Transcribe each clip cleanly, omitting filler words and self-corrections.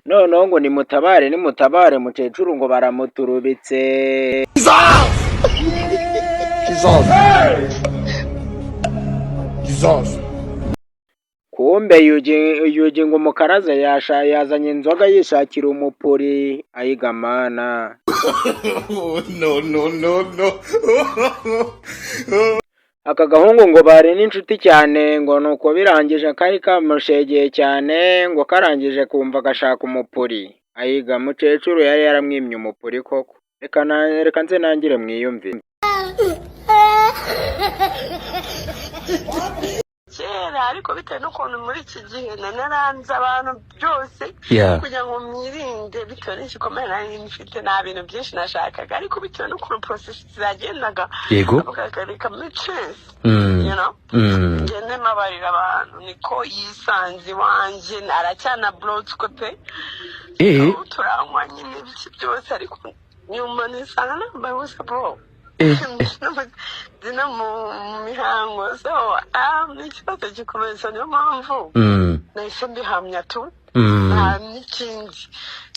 noneho ngo nimutabare mukecuru ngo baramuturubitse. Kumbe yugi ngo umukaraza yazanye inzoga yishakira umupuri ayigamana. No. Aka gahungu ngo bari n'inshuti cyane ngo nuko birangije kari kamushegeye cyane ngo karangije kumva gashaka umupuri ayiga mukecuru yari yaramwimye umupuri koko. Reka nze nangire mwiyumvire. Kera ariko bitewe n'ukuntu muri iki gihe naranze abantu byose kugira ngo mwirinde bitewe n'igikomere nari mfite nta bintu byinshi nashakaga ariko bitewe n'ukuntu process zagendaga ukagarika mecesi ngende mabarira abantu niko yisanze iwanjye aracyana blotswe pe turanywa nyine ibiki byose ariko nyuma nisanga nambaye ubusa bro zina mu mihango so n'ikibazo gikomeye so niyo mpamvu nahise mbihamya tu nta n'ikindi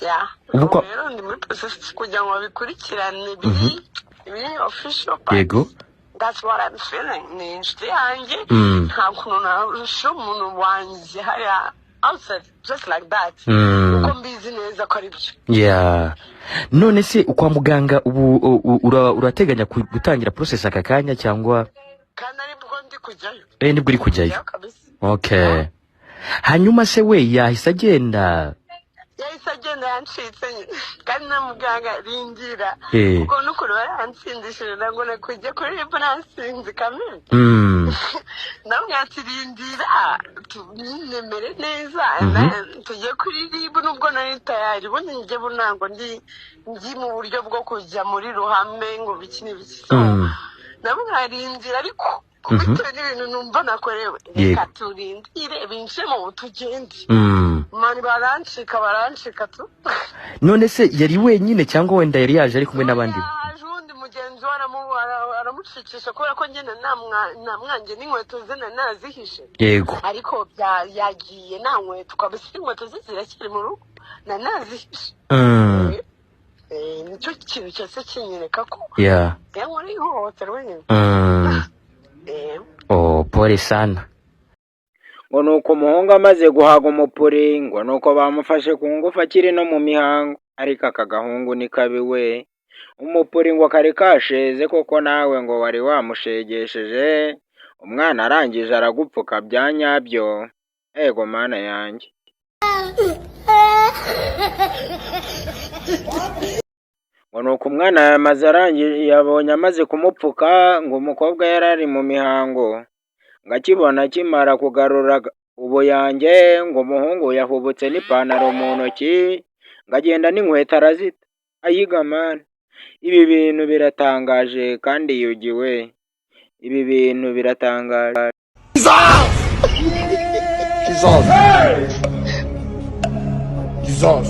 rero ndi muri process kugira ngo babikurikirane biri official that's what I'm feeling ni inshuti yanjye nta kuntu narusha umuntu wanjye hariya outside just like that uko mbizi neza ko ari byo. None se kwa muganga ubu urateganya gutangira process aka kanya cyangwa kandi ari bwo ndi kujyayo? Nibwo uri kujyayo. Okay. Hanyuma se we yahise agenda yancitse kandi na muganga rindira ubwo n'ukuri baransindishije ngo nakujya kuri ribu nasinzi kamere namwe yatirindira nemere neza tujye kuri ribu nubwo nari tayari ubundi njye bunango ndi mu buryo bwo kujya muri ruhame ngo biki n'ibiki namwe nkarindira ariko bitewe n'ibintu numva nakorewe reka turindire binjire mu butugende mani barancika tu. None se yari wenyine cyangwa wenda yari yaje ari kumwe n'abandi? Undi mugenzi aramucikisha kubera ko njye namwanjye n'inkweto ze nazihishe ariko yagiye nta nkweto kabisa inkweto ze ziracyari mu rugo nazihishe nicyo kintu cyose kinyereka ko yankora ihohoterwa nyine. Pole sana. Ngo nuko umuhungu amaze guhaga umupuri ngo nuko bamufashe ku ngufu akiri no mu mihango ariko aka gahungu ni kabi we. Umupuri ngo kari kasheze koko nawe ngo wari wamushegesheje umwana arangije aragupfuka bya nyabyo. Ego mana yanjye. Ngo nuko umwana yabonye amaze kumupfuka ngo umukobwa yarari mu mihango ngakibona kimara kugarura ubuyange ngo umuhungu yahubutse n'ipantaro mu ntoki ngagenda n'inkweto arazita ayigamana. Ibi bintu biratangaje kandi yugiwe, ibi bintu biratangaje. Jesus.